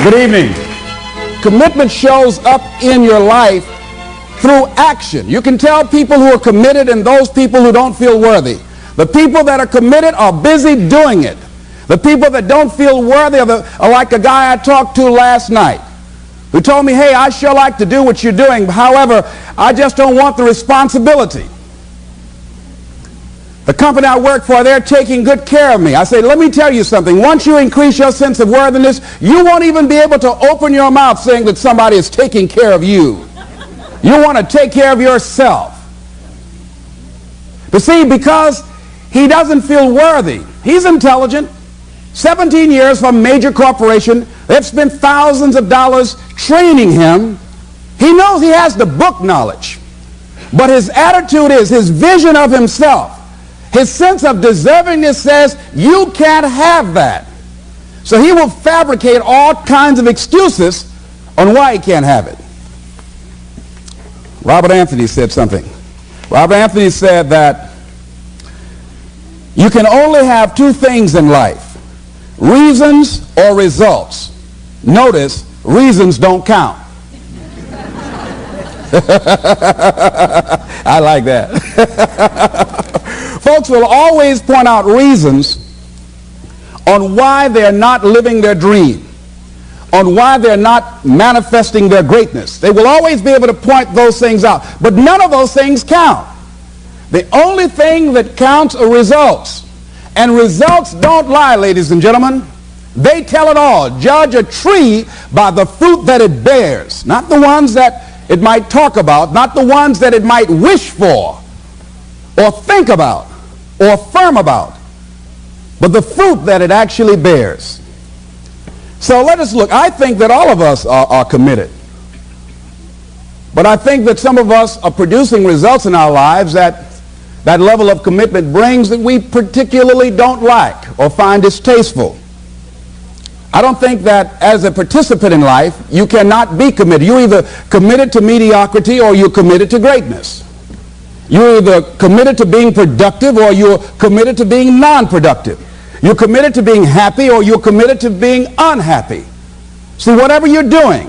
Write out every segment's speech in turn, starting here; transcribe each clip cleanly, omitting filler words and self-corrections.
Good evening. Commitment shows up in your life through action. You can tell people who are committed and those people who don't feel worthy. The people that are committed are busy doing it. The people that don't feel worthy are like a guy I talked to last night who told me, hey, I sure like to do what you're doing. However, I just don't want the responsibility. The company I work for, they're taking good care of me. I say, let me tell you something. Once you increase your sense of worthiness, you won't even be able to open your mouth saying that somebody is taking care of you. You want to take care of yourself. But see, because he doesn't feel worthy, he's intelligent, 17 years from a major corporation, they've spent thousands of dollars training him. He knows he has the book knowledge. But his attitude is, his vision of himself, his sense of deservingness says, you can't have that. So he will fabricate all kinds of excuses on why he can't have it. Robert Anthony said something. Robert Anthony said that you can only have two things in life, reasons or results. Notice, reasons don't count. I like that. Folks will always point out reasons on why they're not living their dream, on why they're not manifesting their greatness. They will always be able to point those things out, but none of those things count. The only thing that counts are results, and results don't lie, ladies and gentlemen. They tell it all. Judge a tree by the fruit that it bears, not the ones that it might talk about, not the ones that it might wish for or think about or affirm about, but the fruit that it actually bears. So let us look. I think that all of us are committed. But I think that some of us are producing results in our lives that level of commitment brings that we particularly don't like or find distasteful. I don't think that as a participant in life, you cannot be committed. You're either committed to mediocrity or you're committed to greatness. You're either committed to being productive or you're committed to being non-productive. You're committed to being happy or you're committed to being unhappy. See, whatever you're doing,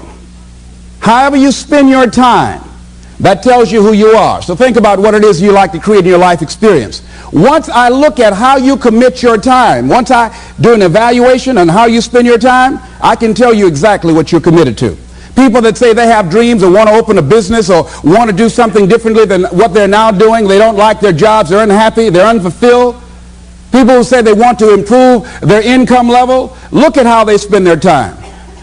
however you spend your time, that tells you who you are. So think about what it is you like to create in your life experience. Once I look at how you commit your time, once I do an evaluation on how you spend your time, I can tell you exactly what you're committed to. People that say they have dreams or want to open a business or want to do something differently than what they're now doing, they don't like their jobs, they're unhappy, they're unfulfilled. People who say they want to improve their income level, look at how they spend their time.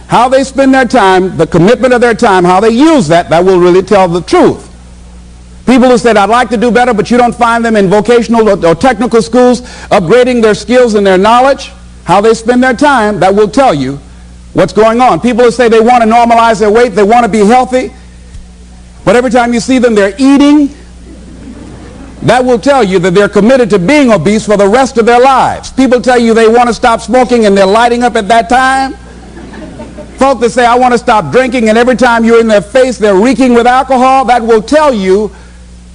How they spend their time, the commitment of their time, how they use that will really tell the truth. People who said, I'd like to do better, but you don't find them in vocational or technical schools upgrading their skills and their knowledge, how they spend their time, that will tell you what's going on. People who say they want to normalize their weight, they want to be healthy, but every time you see them, they're eating, that will tell you that they're committed to being obese for the rest of their lives. People tell you they want to stop smoking and they're lighting up at that time. Folk that say, I want to stop drinking, and every time you're in their face, they're reeking with alcohol, that will tell you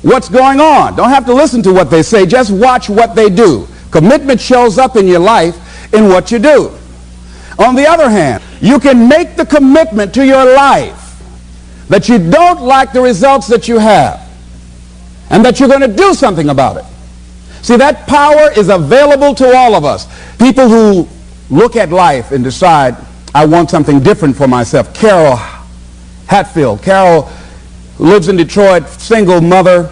what's going on. Don't have to listen to what they say, just watch what they do. Commitment shows up in your life in what you do. On the other hand, you can make the commitment to your life that you don't like the results that you have and that you're going to do something about it. See, that power is available to all of us. People who look at life and decide, I want something different for myself. Carol Hatfield. Carol, who lives in Detroit, single mother,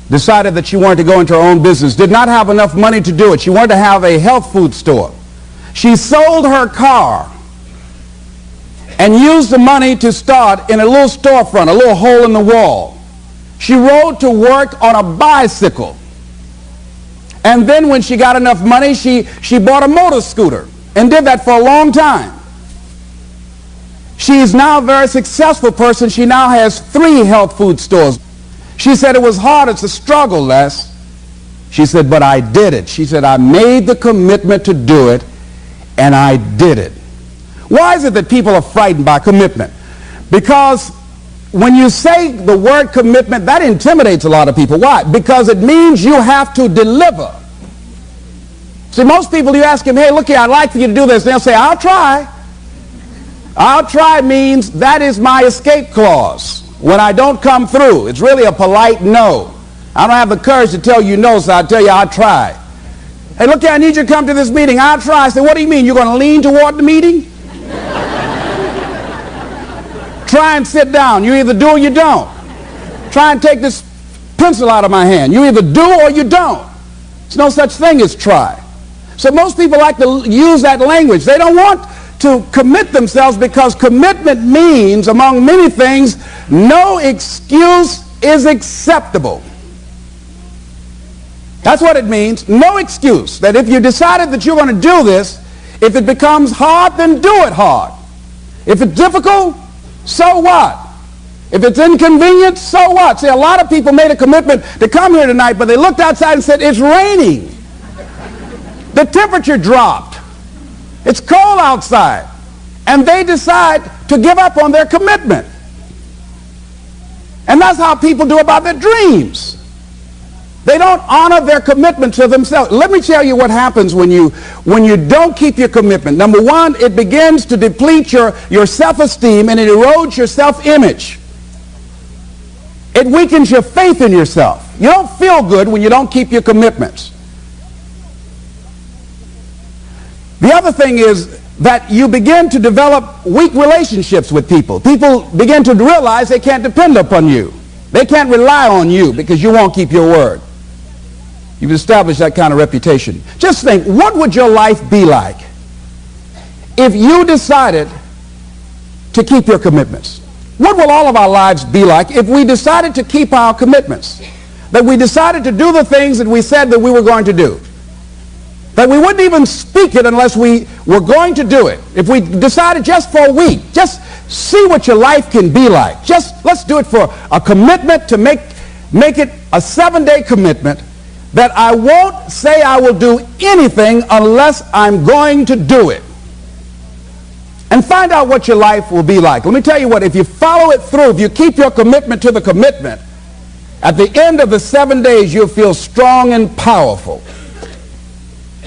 decided that she wanted to go into her own business, did not have enough money to do it. She wanted to have a health food store. She sold her car and used the money to start in a little storefront, a little hole in the wall. She rode to work on a bicycle. And then when she got enough money, she bought a motor scooter and did that for a long time. She is now a very successful person. She now has 3 health food stores. She said it was hard. It's a struggle, Les. She said, but I did it. She said, I made the commitment to do it, and I did it. Why is it that people are frightened by commitment? Because when you say the word commitment, that intimidates a lot of people. Why? Because it means you have to deliver. See, most people, you ask them, hey, look here, I'd like for you to do this. They'll say, I'll try. I'll try means that is my escape clause. When I don't come through, it's really a polite no. I don't have the courage to tell you no, so I'll tell you I'll try. Hey, look here, I need you to come to this meeting. I'll try. I say, what do you mean? You're going to lean toward the meeting? Try and sit down. You either do or you don't. Try and take this pencil out of my hand. You either do or you don't. There's no such thing as try. So most people like to use that language. They don't want to commit themselves because commitment means, among many things, no excuse is acceptable. That's what it means. No excuse. That if you decided that you're going to do this, if it becomes hard, then do it hard. If it's difficult, so what? If it's inconvenient, so what? See, a lot of people made a commitment to come here tonight, but they looked outside and said, it's raining. The temperature dropped. It's cold outside. And they decide to give up on their commitment. And that's how people do about their dreams. They don't honor their commitment to themselves. Let me tell you what happens when you don't keep your commitment. Number one, it begins to deplete your self-esteem and it erodes your self-image. It weakens your faith in yourself. You don't feel good when you don't keep your commitments. The other thing is that you begin to develop weak relationships with people. People begin to realize they can't depend upon you. They can't rely on you because you won't keep your word. You've established that kind of reputation. Just think, what would your life be like if you decided to keep your commitments? What will all of our lives be like if we decided to keep our commitments? That we decided to do the things that we said that we were going to do. That we wouldn't even speak it unless we were going to do it. If we decided just for a week, just see what your life can be like. Let's do it for a commitment to make it a 7-day commitment that I won't say I will do anything unless I'm going to do it. And find out what your life will be like. Let me tell you what, if you follow it through, if you keep your commitment to the commitment, at the end of the 7 days you'll feel strong and powerful.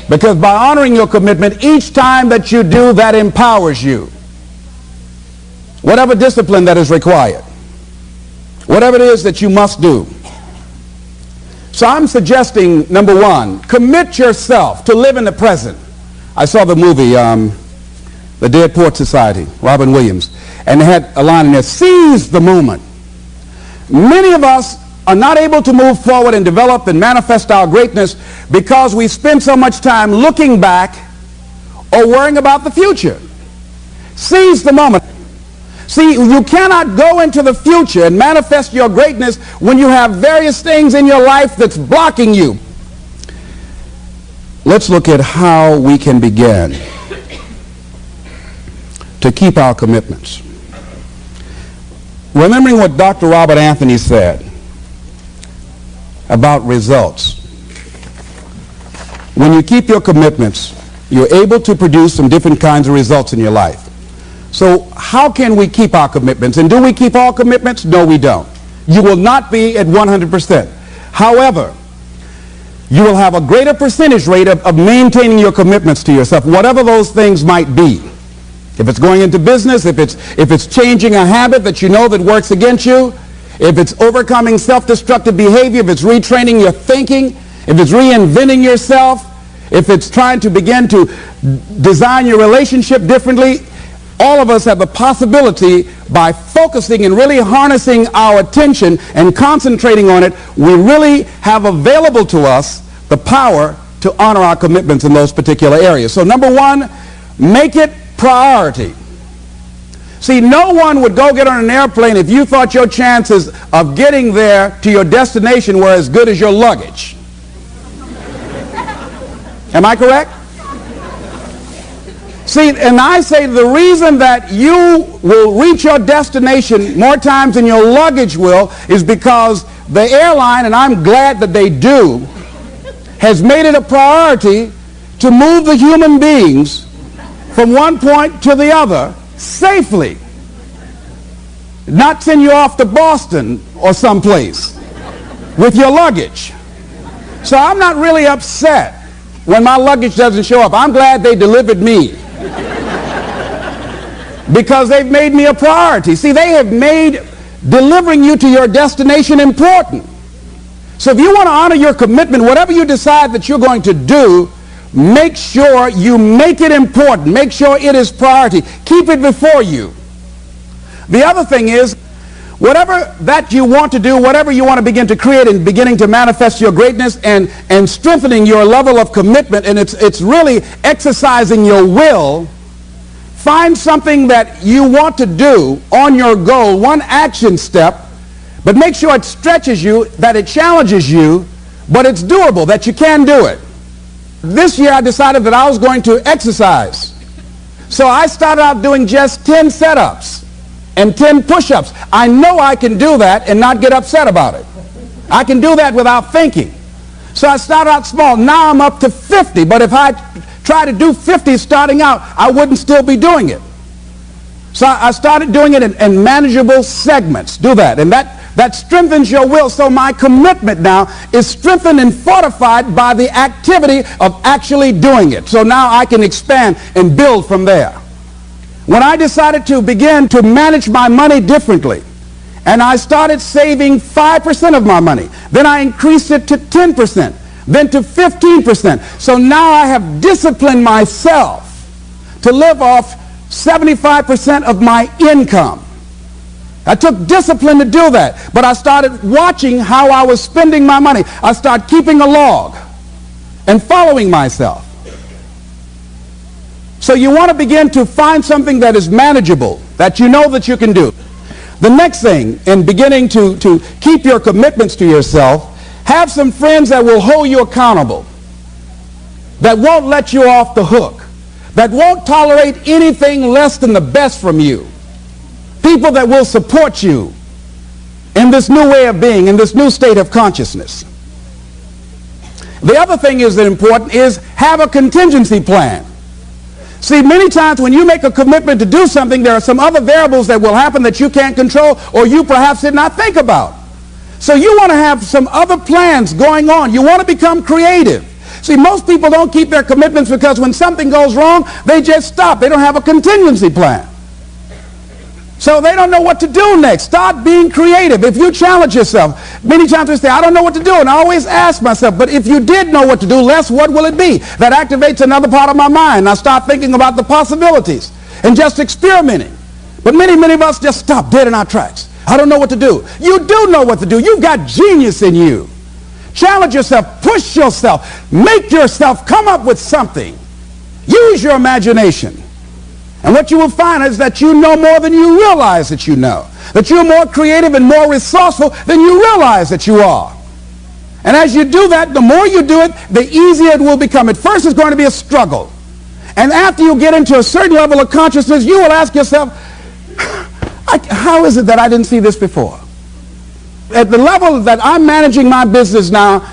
Because by honoring your commitment, each time that you do, that empowers you. Whatever discipline that is required. Whatever it is that you must do. So I'm suggesting, number one, commit yourself to live in the present. I saw the movie, The Dead Poets Society, Robin Williams, and they had a line in there, seize the moment. Many of us are not able to move forward and develop and manifest our greatness because we spend so much time looking back or worrying about the future. Seize the moment. See, you cannot go into the future and manifest your greatness when you have various things in your life that's blocking you. Let's look at how we can begin to keep our commitments. Remembering what Dr. Robert Anthony said about results. When you keep your commitments, you're able to produce some different kinds of results in your life. So how can we keep our commitments? And do we keep all commitments? No, we don't. You will not be at 100%. However, you will have a greater percentage rate of maintaining your commitments to yourself, whatever those things might be. If it's going into business, if it's changing a habit that you know that works against you, if it's overcoming self-destructive behavior, if it's retraining your thinking, if it's reinventing yourself, if it's trying to begin to design your relationship differently, all of us have the possibility, by focusing and really harnessing our attention and concentrating on it, we really have available to us the power to honor our commitments in those particular areas. So number one, make it priority. See, no one would go get on an airplane if you thought your chances of getting there to your destination were as good as your luggage. Am I correct? See, and I say the reason that you will reach your destination more times than your luggage will is because the airline, and I'm glad that they do, has made it a priority to move the human beings from one point to the other safely. Not send you off to Boston or someplace with your luggage. So I'm not really upset when my luggage doesn't show up. I'm glad they delivered me. because they've made me a priority. See, they have made delivering you to your destination important. So if you want to honor your commitment, whatever you decide that you're going to do, make sure you make it important. Make sure it is priority. Keep it before you. The other thing is, whatever that you want to do, whatever you want to begin to create and beginning to manifest your greatness and strengthening your level of commitment, and it's really exercising your will, find something that you want to do on your goal, one action step, but make sure it stretches you, that it challenges you, but it's doable, that you can do it. This year I decided that I was going to exercise. So I started out doing just 10 setups and 10 push-ups. I know I can do that and not get upset about it. I can do that without thinking. So I started out small. Now I'm up to 50, but if I try to do 50 starting out, I wouldn't still be doing it. So I started doing it in manageable segments. Do that. And that strengthens your will. So my commitment now is strengthened and fortified by the activity of actually doing it. So now I can expand and build from there. When I decided to begin to manage my money differently, and I started saving 5% of my money, then I increased it to 10%, then to 15%. So now I have disciplined myself to live off 75% of my income. I took discipline to do that, but I started watching how I was spending my money. I started keeping a log and following myself. So you want to begin to find something that is manageable, that you know that you can do. The next thing, in beginning to keep your commitments to yourself, have some friends that will hold you accountable, that won't let you off the hook, that won't tolerate anything less than the best from you. People that will support you in this new way of being, in this new state of consciousness. The other thing is that important is have a contingency plan. See, many times when you make a commitment to do something, there are some other variables that will happen that you can't control or you perhaps did not think about. So you want to have some other plans going on. You want to become creative. See, most people don't keep their commitments because when something goes wrong, they just stop. They don't have a contingency plan. So they don't know what to do next. Start being creative. If you challenge yourself, many times we say, I don't know what to do, and I always ask myself, but if you did know what to do, Les, what will it be? That activates another part of my mind. I start thinking about the possibilities and just experimenting. But many of us just stop dead in our tracks. I don't know what to do. You do know what to do. You've got genius in you. Challenge yourself. Push yourself. Make yourself come up with something. Use your imagination. And what you will find is that you know more than you realize that you know. That you're more creative and more resourceful than you realize that you are. And as you do that, the more you do it, the easier it will become. At first, it's going to be a struggle. And after you get into a certain level of consciousness, you will ask yourself, how is it that I didn't see this before? At the level that I'm managing my business now,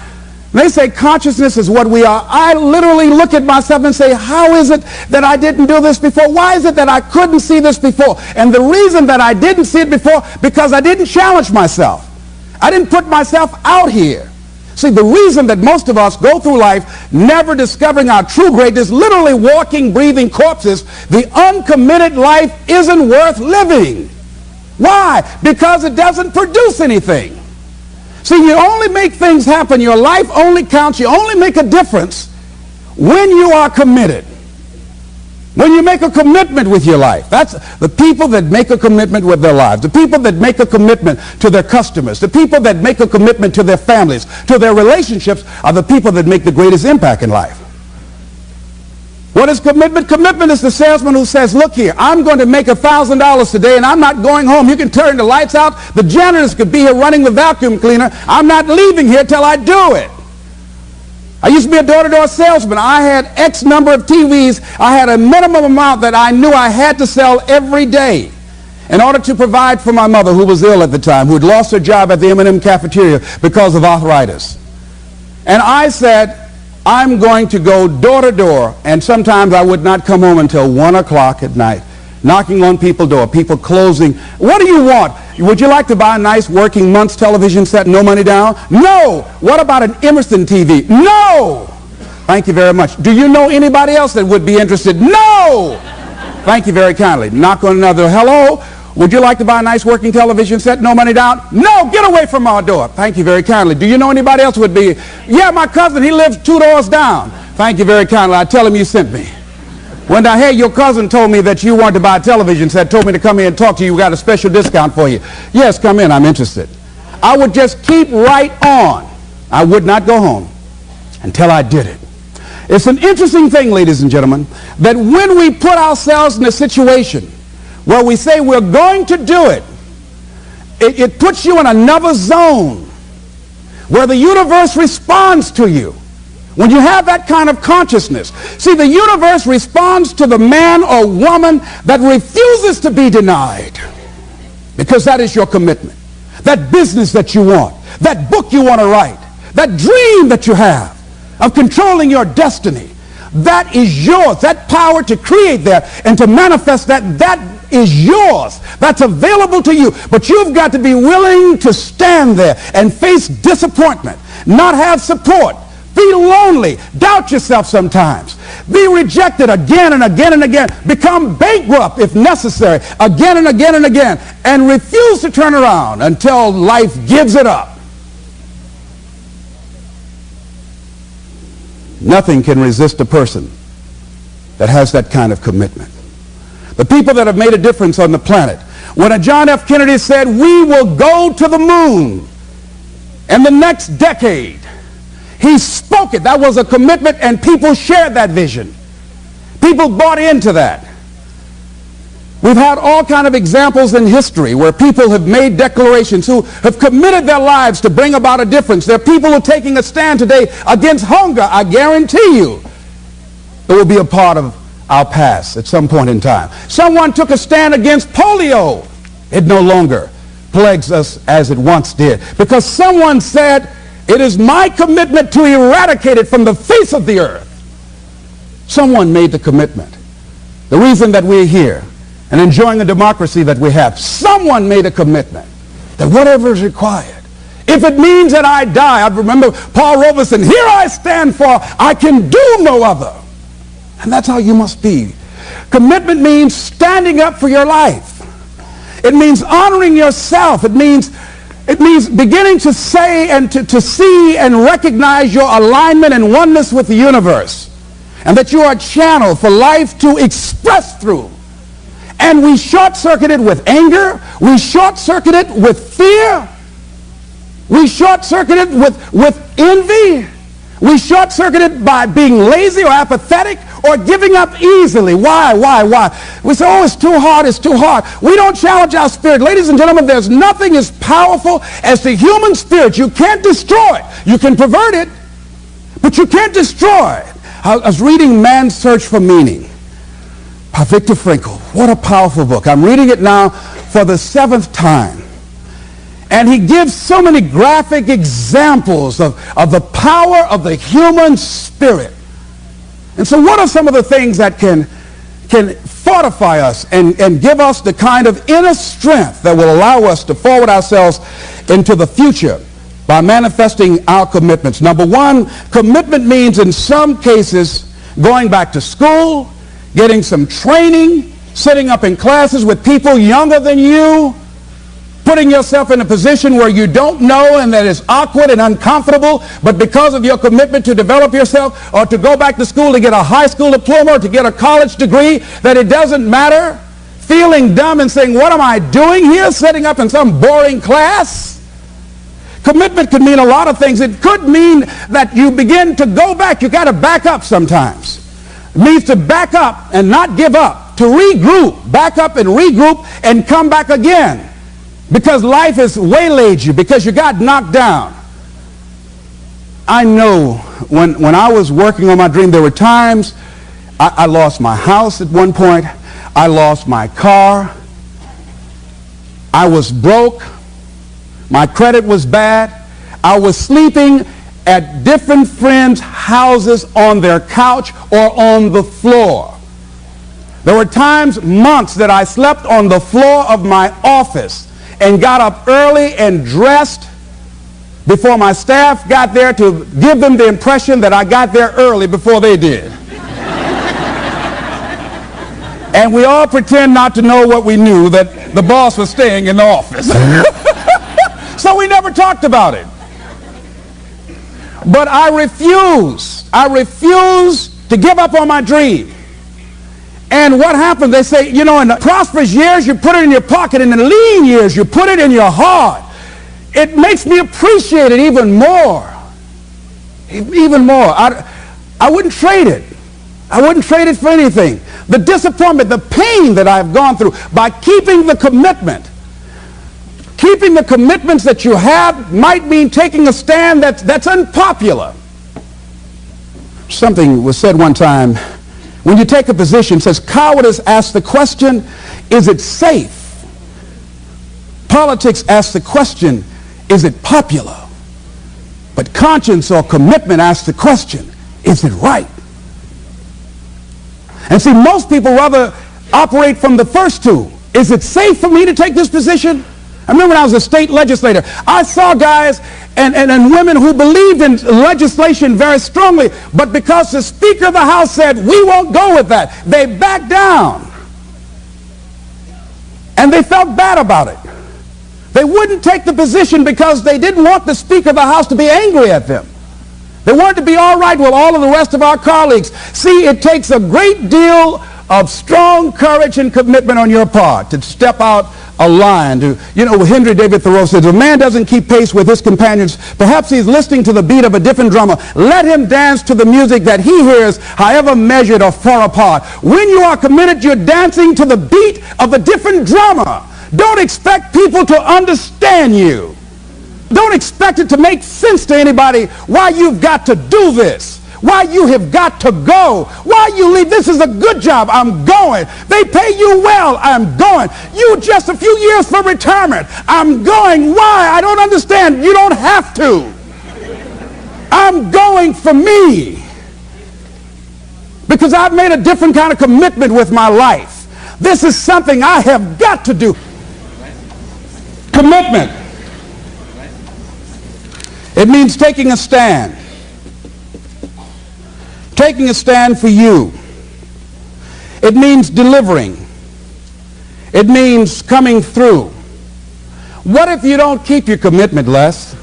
they say consciousness is what we are. I literally look at myself and say, how is it that I didn't do this before? Why is it that I couldn't see this before? And the reason that I didn't see it before, because I didn't challenge myself. I didn't put myself out here. See, the reason that most of us go through life never discovering our true greatness, literally walking, breathing corpses, the uncommitted life isn't worth living. Why? Because it doesn't produce anything. See, you only make things happen. Your life only counts. You only make a difference when you are committed. When you make a commitment with your life. That's the people that make a commitment with their lives. The people that make a commitment to their customers. The people that make a commitment to their families, to their relationships, are the people that make the greatest impact in life. What is commitment? Commitment is the salesman who says, look here, I'm going to make $1,000 today and I'm not going home. You can turn the lights out. The janitors could be here running the vacuum cleaner. I'm not leaving here till I do it. I used to be a door-to-door salesman. I had X number of TVs. I had a minimum amount that I knew I had to sell every day in order to provide for my mother, who was ill at the time, who had lost her job at the M&M cafeteria because of arthritis. And I said, I'm going to go door to door, and sometimes I would not come home until 1 o'clock at night, knocking on people's door, people closing. What do you want? Would you like to buy a nice working month's television set, no money down? No. What about an Emerson TV? No. Thank you very much. Do you know anybody else that would be interested? No. Thank you very kindly. Knock on another. Hello? Would you like to buy a nice working television set? No money down? No, get away from our door. Thank you very kindly. Do you know anybody else would be? Yeah, my cousin, he lives 2 doors down. Thank you very kindly. I tell him you sent me. When I hear your cousin told me that you wanted to buy a television set, told me to come here and talk to you, we got a special discount for you. Yes, come in, I'm interested. I would just keep right on. I would not go home until I did it. It's an interesting thing, ladies and gentlemen, that when we put ourselves in a situation where we say we're going to do it, it puts you in another zone where the universe responds to you. When you have that kind of consciousness, see, the universe responds to the man or woman that refuses to be denied, because that is your commitment. That business that you want, that book you want to write, that dream that you have of controlling your destiny, that is yours. That power to create that and to manifest that is yours. That's available to you. But you've got to be willing to stand there and face disappointment, not have support, be lonely, doubt yourself sometimes, be rejected again and again and again, become bankrupt if necessary, again and again and again, and refuse to turn around until life gives it up. Nothing can resist a person that has that kind of commitment. The people that have made a difference on the planet. When John F. Kennedy said, we will go to the moon in the next decade, he spoke it. That was a commitment, and people shared that vision. People bought into that. We've had all kinds of examples in history where people have made declarations, who have committed their lives to bring about a difference. There are people who are taking a stand today against hunger. I guarantee you it will be a part of our past at some point in time. Someone took a stand against polio. It no longer plagues us as it once did, because someone said, it is my commitment to eradicate it from the face of the earth. Someone made the commitment. The reason that we're here and enjoying the democracy that we have, someone made a commitment that whatever is required, if it means that I die. I remember Paul Robeson, here I stand, for I can do no other. And that's how you must be. Commitment means standing up for your life. It means honoring yourself. It means beginning to say and to see and recognize your alignment and oneness with the universe, and that you are a channel for life to express through. And we short-circuit it with anger. We short-circuit it with fear. We short-circuit it with envy. We short-circuit it by being lazy or apathetic or giving up easily. Why? We say, oh, it's too hard, it's too hard. We don't challenge our spirit. Ladies and gentlemen, there's nothing as powerful as the human spirit. You can't destroy it. You can pervert it, but you can't destroy it. I was reading Man's Search for Meaning by Viktor Frankl. What a powerful book. I'm reading it now for the 7th time. And he gives so many graphic examples of the power of the human spirit. And so what are some of the things that can fortify us and give us the kind of inner strength that will allow us to forward ourselves into the future by manifesting our commitments? Number one, commitment means in some cases going back to school, getting some training, sitting up in classes with people younger than you, putting yourself in a position where you don't know and that is awkward and uncomfortable, but because of your commitment to develop yourself, or to go back to school to get a high school diploma or to get a college degree, that it doesn't matter, feeling dumb and saying, what am I doing here, sitting up in some boring class? Commitment could mean a lot of things. It could mean that you begin to go back. You got to back up sometimes. It means to back up and not give up, to regroup, back up and regroup and come back again, because life has waylaid you, because you got knocked down. I know when I was working on my dream, there were times I lost my house at one point. I lost my car. I was broke. My credit was bad. I was sleeping at different friends' houses on their couch or on the floor. There were times, months, that I slept on the floor of my office and got up early and dressed before my staff got there to give them the impression that I got there early before they did. And we all pretend not to know what we knew, that the boss was staying in the office. So we never talked about it. But I refuse to give up on my dream. And what happened? They say, in the prosperous years, you put it in your pocket. In the lean years, you put it in your heart. It makes me appreciate it even more. Even more. I wouldn't trade it. I wouldn't trade it for anything. The disappointment, the pain that I've gone through by keeping the commitment. Keeping the commitments that you have might mean taking a stand that's unpopular. Something was said one time. When you take a position, it says, cowardice asks the question, is it safe? Politics asks the question, is it popular? But conscience or commitment asks the question, is it right? And see, most people rather operate from the first two. Is it safe for me to take this position? I remember when I was a state legislator, I saw guys and women who believed in legislation very strongly, but because the Speaker of the House said, we won't go with that, they backed down. And they felt bad about it. They wouldn't take the position because they didn't want the Speaker of the House to be angry at them. They wanted to be all right with all of the rest of our colleagues. See, it takes a great deal of strong courage and commitment on your part to step out a line. Henry David Thoreau says, if a man doesn't keep pace with his companions, perhaps he's listening to the beat of a different drummer. Let him dance to the music that he hears, however measured or far apart. When you are committed, you're dancing to the beat of a different drummer. Don't expect people to understand you. Don't expect it to make sense to anybody why you've got to do this, why you have got to go, why you leave. This is a good job. I'm going. They pay you well. I'm going. You just a few years for retirement. I'm going. Why? I don't understand. You don't have to. I'm going for me because I've made a different kind of commitment with my life. This is something I have got to do. Commitment. It means taking a stand. Taking a stand for you. It means delivering. It means coming through. What if you don't keep your commitment, Les?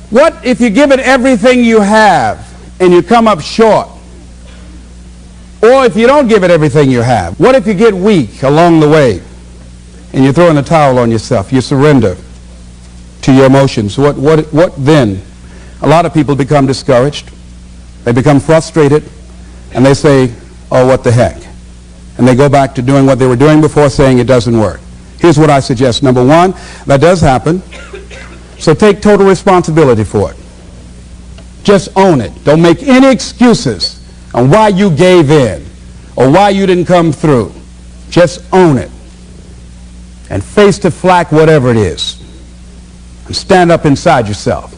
What if you give it everything you have and you come up short? Or if you don't give it everything you have? What if you get weak along the way and you throw in the towel on yourself? You surrender to your emotions. What then? A lot of people become discouraged. They become frustrated, and they say, oh, what the heck? And they go back to doing what they were doing before, saying it doesn't work. Here's what I suggest. Number one, that does happen, so take total responsibility for it. Just own it. Don't make any excuses on why you gave in or why you didn't come through. Just own it and face the flak, whatever it is, and stand up inside yourself.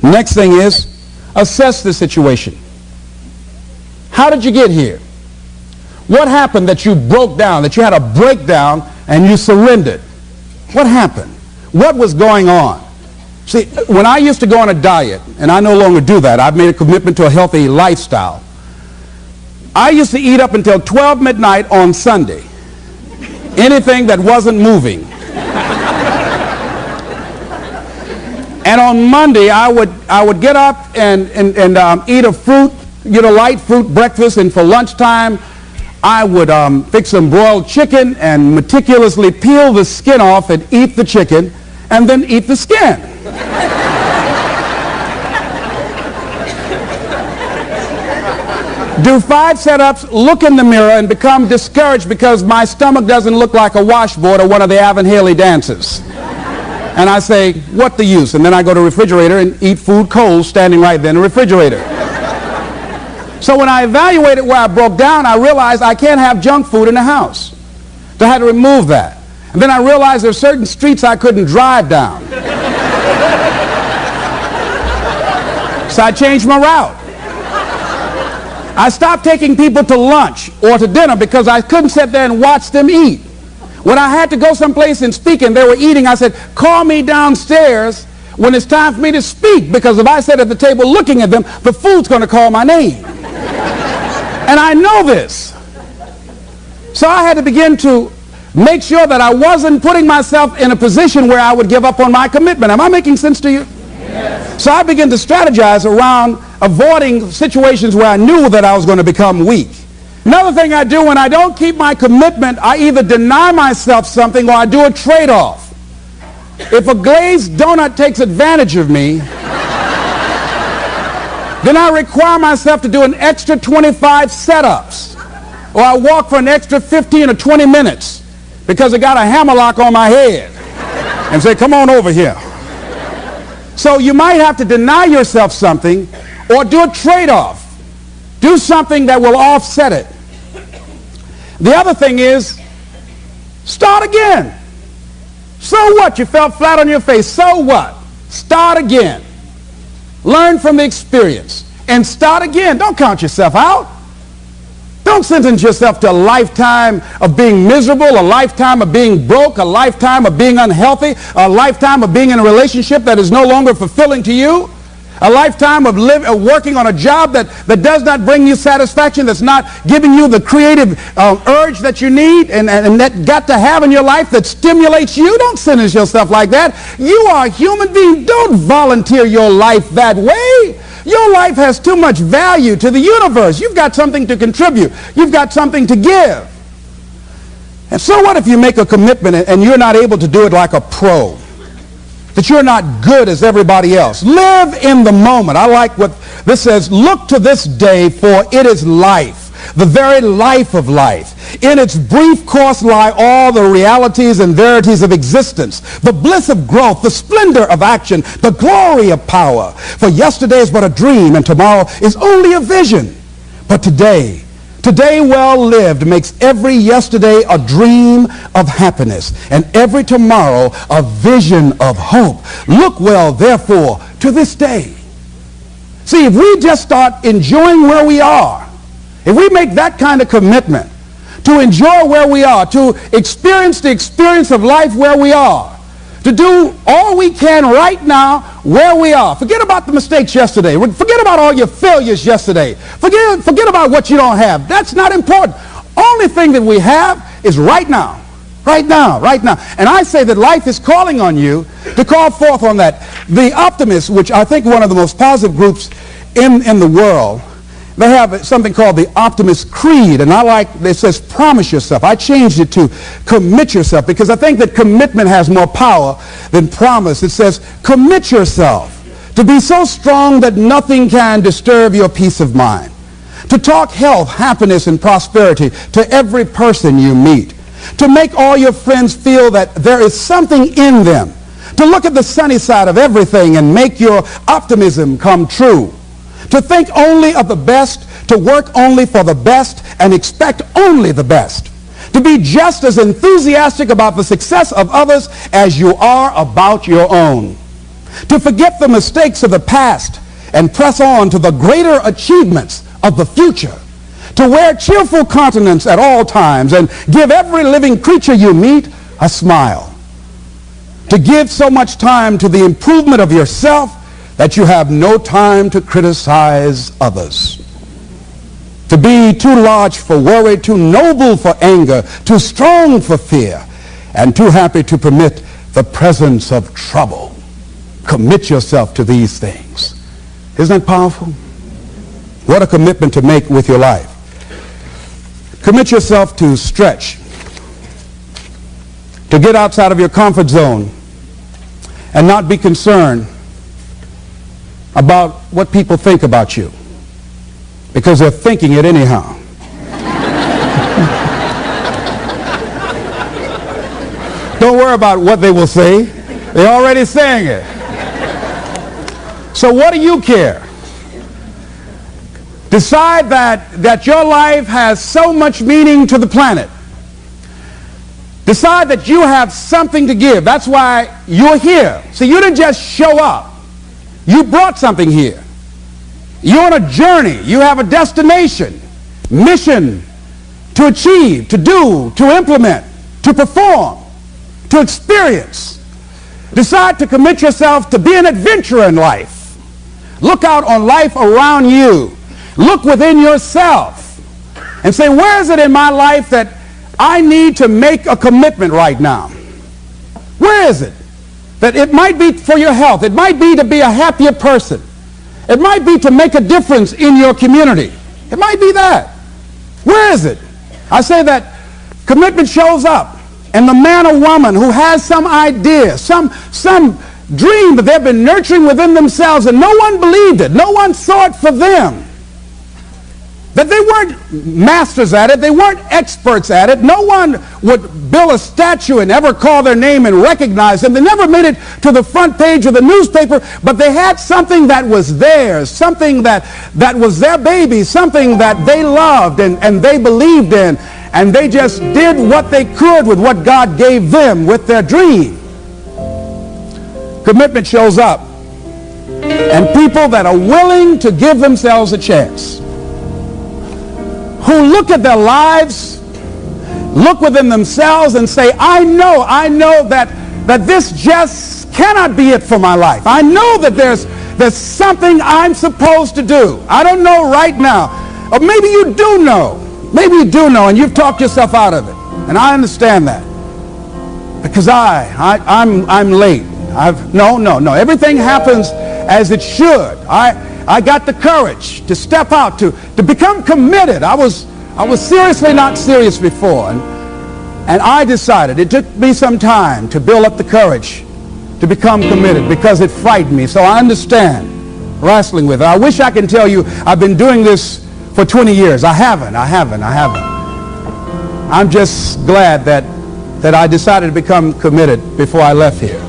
Next thing is, assess the situation. How did you get here? What happened that you broke down, that you had a breakdown and you surrendered? What happened? What was going on? See, when I used to go on a diet, and I no longer do that, I've made a commitment to a healthy lifestyle. I used to eat up until 12 midnight on Sunday. Anything that wasn't moving. And on Monday, I would get up and eat a fruit, light fruit breakfast, and for lunchtime, I would fix some broiled chicken and meticulously peel the skin off and eat the chicken, and then eat the skin. Do 5 setups, look in the mirror, and become discouraged because my stomach doesn't look like a washboard or one of the Evan Haley dances. And I say, what the use? And then I go to the refrigerator and eat food cold standing right there in the refrigerator. So when I evaluated where I broke down, I realized I can't have junk food in the house. So I had to remove that. And then I realized there are certain streets I couldn't drive down. So I changed my route. I stopped taking people to lunch or to dinner because I couldn't sit there and watch them eat. When I had to go someplace and speak and they were eating, I said, call me downstairs when it's time for me to speak, because if I sit at the table looking at them, the food's going to call my name. And I know this. So I had to begin to make sure that I wasn't putting myself in a position where I would give up on my commitment. Am I making sense to you? Yes. So I began to strategize around avoiding situations where I knew that I was going to become weak. Another thing I do when I don't keep my commitment, I either deny myself something or I do a trade-off. If a glazed donut takes advantage of me, then I require myself to do an extra 25 setups, or I walk for an extra 15 or 20 minutes because I got a hammerlock on my head and say, come on over here. So you might have to deny yourself something or do a trade-off. Do something that will offset it. The other thing is, start again. So what? You fell flat on your face. So what? Start again. Learn from the experience and start again. Don't count yourself out. Don't sentence yourself to a lifetime of being miserable, a lifetime of being broke, a lifetime of being unhealthy, a lifetime of being in a relationship that is no longer fulfilling to you, a lifetime of working on a job that does not bring you satisfaction, that's not giving you the creative urge that you need and that got to have in your life that stimulates you. Don't sentence yourself like that. You are a human being. Don't volunteer your life that way. Your life has too much value to the universe. You've got something to contribute. You've got something to give. And so what if you make a commitment and you're not able to do it like a pro? That you're not good as everybody else. Live in the moment. I like what this says. Look to this day, for it is life, the very life of life. In its brief course lie all the realities and verities of existence, the bliss of growth, the splendor of action, the glory of power. For yesterday is but a dream, and tomorrow is only a vision. But today well lived makes every yesterday a dream of happiness, and every tomorrow a vision of hope. Look well, therefore, to this day. See, if we just start enjoying where we are, if we make that kind of commitment to enjoy where we are, to experience the experience of life where we are, to do all we can right now where we are. Forget about the mistakes yesterday. Forget about all your failures yesterday. Forget about what you don't have. That's not important. Only thing that we have is right now. Right now, right now. And I say that life is calling on you to call forth on that. The optimists, which I think one of the most positive groups in the world, they have something called the Optimist Creed, and I like, it says promise yourself. I changed it to commit yourself because I think that commitment has more power than promise. It says commit yourself to be so strong that nothing can disturb your peace of mind, to talk health, happiness, and prosperity to every person you meet, to make all your friends feel that there is something in them, to look at the sunny side of everything and make your optimism come true, to think only of the best, to work only for the best, and expect only the best. To be just as enthusiastic about the success of others as you are about your own. To forget the mistakes of the past and press on to the greater achievements of the future. To wear cheerful countenance at all times and give every living creature you meet a smile. To give so much time to the improvement of yourself that you have no time to criticize others. To be too large for worry, too noble for anger, too strong for fear, and too happy to permit the presence of trouble. Commit yourself to these things. Isn't that powerful? What a commitment to make with your life. Commit yourself to stretch, to get outside of your comfort zone and not be concerned about what people think about you, because they're thinking it anyhow. Don't worry about what they will say. They're already saying it. So what do you care? Decide that your life has so much meaning to the planet. Decide that you have something to give. That's why you're here. See, you didn't just show up. You brought something here. You're on a journey. You have a destination, mission to achieve, to do, to implement, to perform, to experience. Decide to commit yourself to be an adventurer in life. Look out on life around you. Look within yourself and say, where is it in my life that I need to make a commitment right now. Where is it? That it might be for your health. It might be to be a happier person. It might be to make a difference in your community. It might be that. Where is it? I say that commitment shows up. And the man or woman who has some idea, some dream that they've been nurturing within themselves, and no one believed it. No one saw it for them. That they weren't masters at it. They weren't experts at it. No one would build a statue and ever call their name and recognize them. They never made it to the front page of the newspaper, but they had something that was theirs, something that was their baby, something that they loved and they believed in, and they just did what they could with what God gave them with their dream. Commitment shows up, and people that are willing to give themselves a chance, who look at their lives, look within themselves and say, I know that this just cannot be it for my life. I know that there's something I'm supposed to do. I don't know right now. Or maybe you do know. Maybe you do know and you've talked yourself out of it. And I understand that. Because I'm late. No. Everything happens as it should. I got the courage to step out, to become committed. I was seriously not serious before. And I decided, it took me some time to build up the courage to become committed because it frightened me. So I understand wrestling with it. I wish I could tell you I've been doing this for 20 years. I haven't. I'm just glad that I decided to become committed before I left here.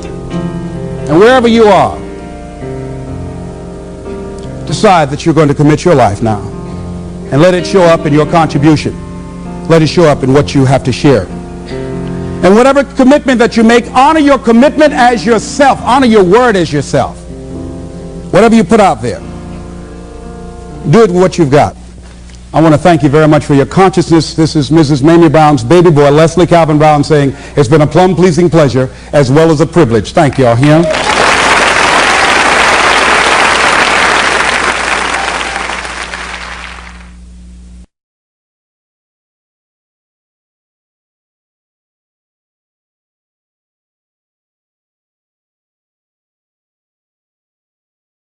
And wherever you are, decide that you're going to commit your life now and let it show up in your contribution. Let it show up in what you have to share. And whatever commitment that you make, honor your commitment as yourself. Honor your word as yourself. Whatever you put out there, do it with what you've got. I want to thank you very much for your consciousness. This is Mrs. Mamie Brown's baby boy, Leslie Calvin Brown, saying it's been a plumb pleasing pleasure as well as a privilege. Thank you all. Him.